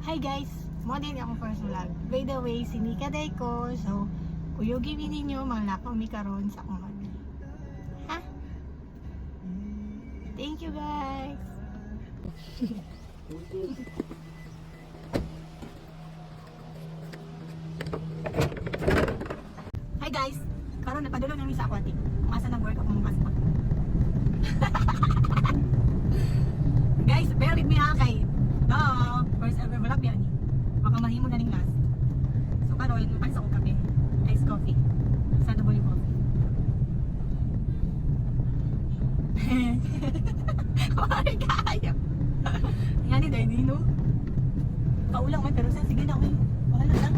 Hi guys! Mo din akong first vlog. By the way, si Nika Dayko. So, kuyugi ninyo mga lakong mi karon sa akong vlog. Ha? Thank you guys! Hi guys! Karon napadulong namin sa aquatic. Kung asa nag-work ako mong passport. Guys, bear with me ha kay first ever vlog yan. Baka mahimo na ning last. So karon, panis ako kape. Iced coffee. Sa double coffee. Wala kayo. Nga ni Daddy, no? Kaulang man, pero sige na, okay. Wala lang.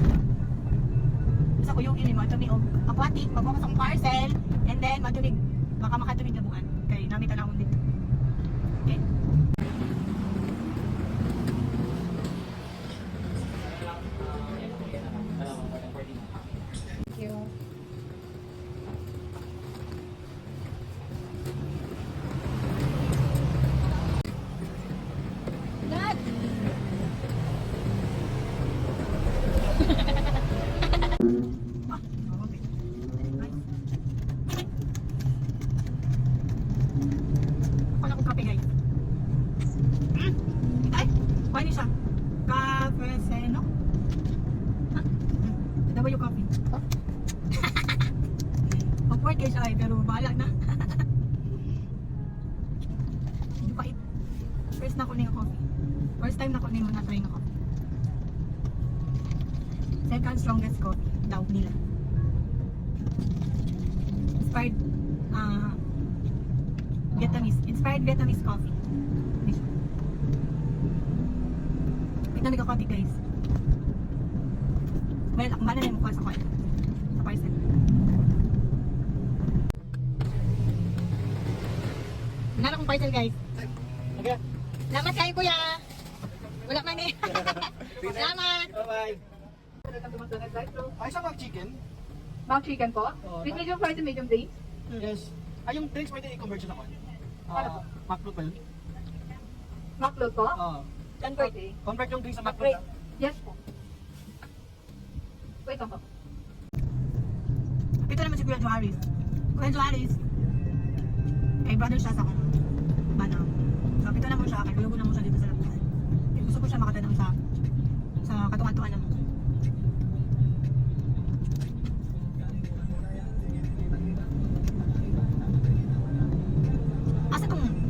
Basta ko yung mo, ito og aquatic, magbukas akong parcel, and then matubig. Baka makatubig na buwan. Kaya namin talawon dito. Okay? Thank you. Dad! Wala akong kape guys. Ay! Kuha niyo siya. Cafeceno? Ha? W coffee. Mag-work kayo siya ay, pero bahala na. Hindi pa it. First na ko na yung coffee. First time na ko na yung na-try na coffee. Second strongest coffee daw nila. Inspired Vietnamese coffee. Vietnamese coffee guys. Well, ako bala na yung mukha sa kwan. Sa parcel. Nala kong parcel guys. Okay. Salamat kayo kuya. Wala man eh. Salamat. Bye-bye. Ay, sa mga chicken? Mock chicken po? Oo, With medium fries and medium drinks? Yes. Ay, yung drinks pwede i-convert siya naman. Ano po? McFruit ba yun? Macload po? Oo. Convert. Okay. Convert yung drinks sa Upgrade. McFruit. Yes po. Wait lang po. Ito naman si Kuya Juarez. Kuya Juarez. Ay brother siya sa akong banaw. So ito naman siya. Kaya gulugo naman siya dito sa lapuan. Gusto ko siya makatanong sa katungan-tungan naman.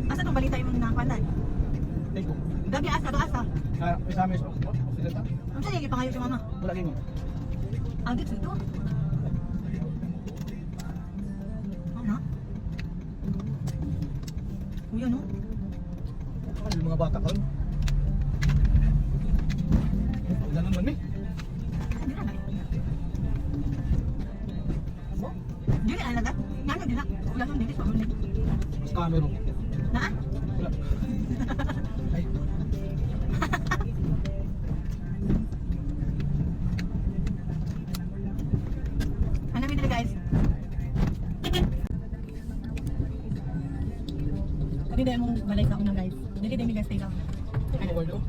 Asa tong balita yung nakapandan? Facebook. Gabi asa. May sa amin. Sila ta? Ang siya yung ipangayo si mama. Wala kayo mo. Ang gits ito. Ano? Kuya no? Ano yung mga bata ko? Wala naman eh. Hindi na lang. Hindi na lang. Nga na. Wala nang dilis. Mas camera. Na? Wala. Ay. Hanapin nila guys. Sabi dahil mong balay sa una guys. Hindi dahil may guys tayo. Ano ba yun?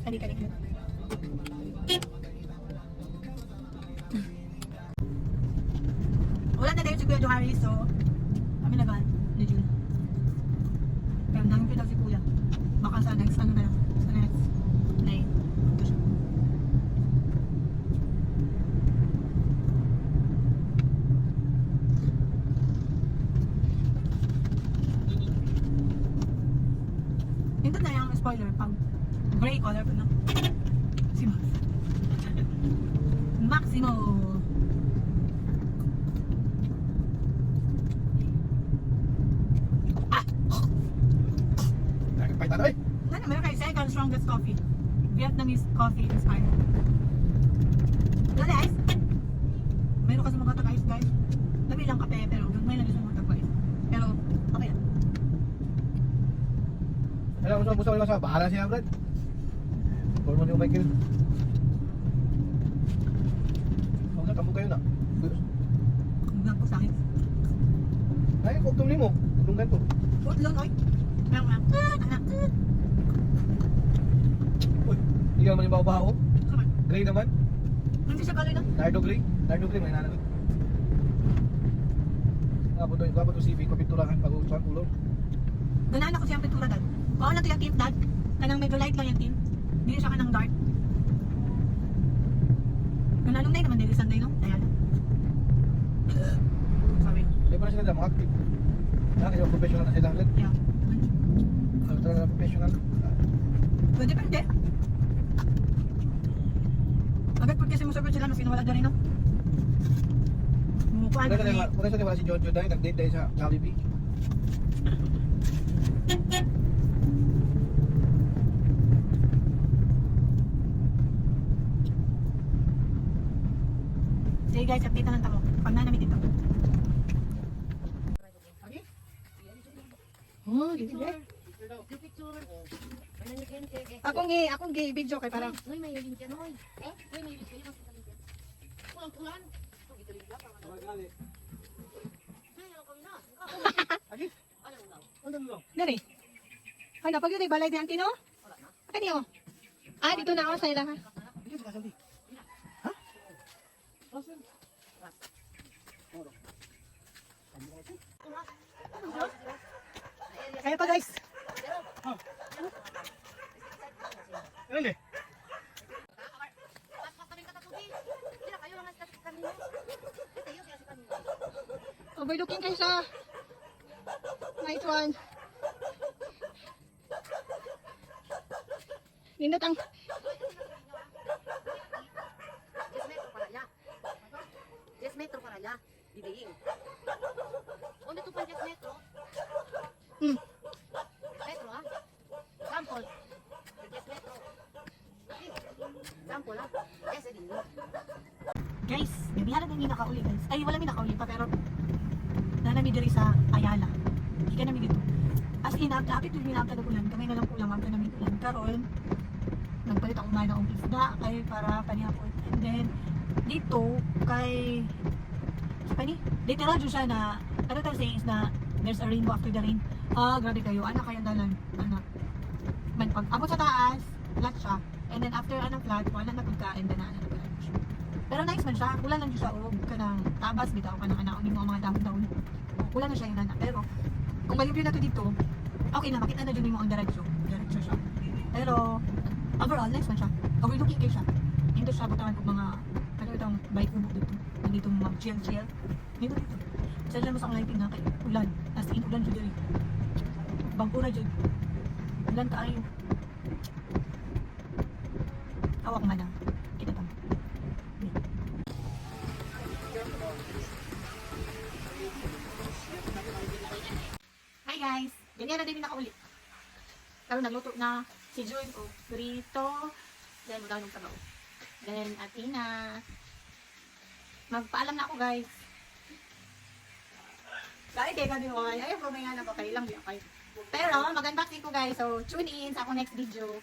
Kali. Wala na dahil si Kuya Johari, so kami na ba? Ni June. Pero namin pinag si Kuya. Baka sa next ano na lang. Sa next night. Ito siya. Ito na yung spoiler pag gray color ko na. Si Max. Maximo. Nakipay tayo eh. Ano, meron kayo second strongest coffee. Vietnamese coffee inspired. Dali guys. Meron kasi mga taga-ice guys. Dami lang kape pero gagmay lang sa mga taga-ice. Pero okay lang. Alam mo sa busa wala sa bahala siya, Brad. Por mo ni Michael. Huwag na kamu kayo na. Hanggang po sa akin. Ay, kung tumli mo. Kung ganito. Putlon, oy. Meron lang. Anak. Bigyan mo yung baho-baho. Gray naman. Hindi siya kaloy na. Nardo gray. Nardo gray, may nanalo. Gwapo to CV, kapinturahan, pag-usahan, ulo. Ganaan ako siyang pintura dad. Kung na to yung tint dad. Kanang medyo light lang yung tint. Hindi siya kanang dark. Gananong na yun naman dili Sunday no? Ayan. Sorry. Di ba na sila mga active? Yung professional na sila. Yeah. Ano talaga professional? Pwede pa hindi. Agad po kasi musabot sila mas kinawala dyan no? Mukhaan Maganda sa wala si John dahil nag-date dahil sa Jollibee. Sige guys, update na lang ako. Pag nanamit dito. Oh, dito ba? Akong video kay parang Noy, may link yan, Noy. Noy, may link yan. Pulang-pulan. Ay, ano kami na? Ano na? Dari. Ay, napag yun, balay di Antino? Ano yun? Ah, dito na ako sa ilang ha. Kaya pa guys. Ano eh? Overlooking kayo sa night one. Nindot ang 10 metro para allá. Didiin. ¿Dónde tú para 10 metros? hmm, Metro, ah. Sample. 10 metro. Sí. Sample, ah. Ese din. guys, hindi na din nakauli guys. Ay, wala mi nakauli pa pero nanami diri sa Ayala. Hindi ka namin dito. As in, hapit yung hinapit ng ulan. Kami na lang kulang hapit namin ulan. Karon, nagpalit ako kumain ng isda kay para panihapon. And then, dito, kay sa ni literal dyan siya na ano tayo saying is na there's a rainbow after the rain. Ah, grabe kayo. Anak kayo dalan. Anak. Man, pag abot sa taas, flat siya. And then after anang flat, wala na pagka and then na siya. Pero nice man siya. Wala lang siya og kanang tabas bitaw kanang anak ni mga dahon-dahon. Wala na siya yung anak. Pero kung malibre na to dito, okay na makita na dyan mo ang diretsyo. Diretsyo siya. Pero overall nice man siya. Overlooking kayo siya. Hindi siya butangan kung mga ano itong bike mo dito. Nandito mag-chill-chill. Dito dito. Sa dyan mo sa lighting na kay ulan. As in ulan dyan dyan. Bangko na dyan. Ulan tayo. Hawak man lang. Kita tama. Hi guys! Ganyan na din nakaulit. Karoon nagluto na si Jun o burrito. Then magkano ng sabaw. Then Athena. Magpaalam na ako guys. Dahil kayo din ko ay ayaw may nga na ko kayo lang biya kayo. Pero mag-unboxing ko guys. So tune in sa akong next video.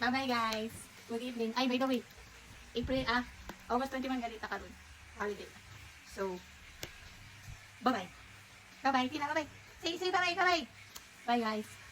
Bye bye guys. Good evening. Ay by the way. August 21 galita karon. Holiday. So bye bye. Bye bye. Tina bye bye. Say bye bye. Bye bye. Bye guys.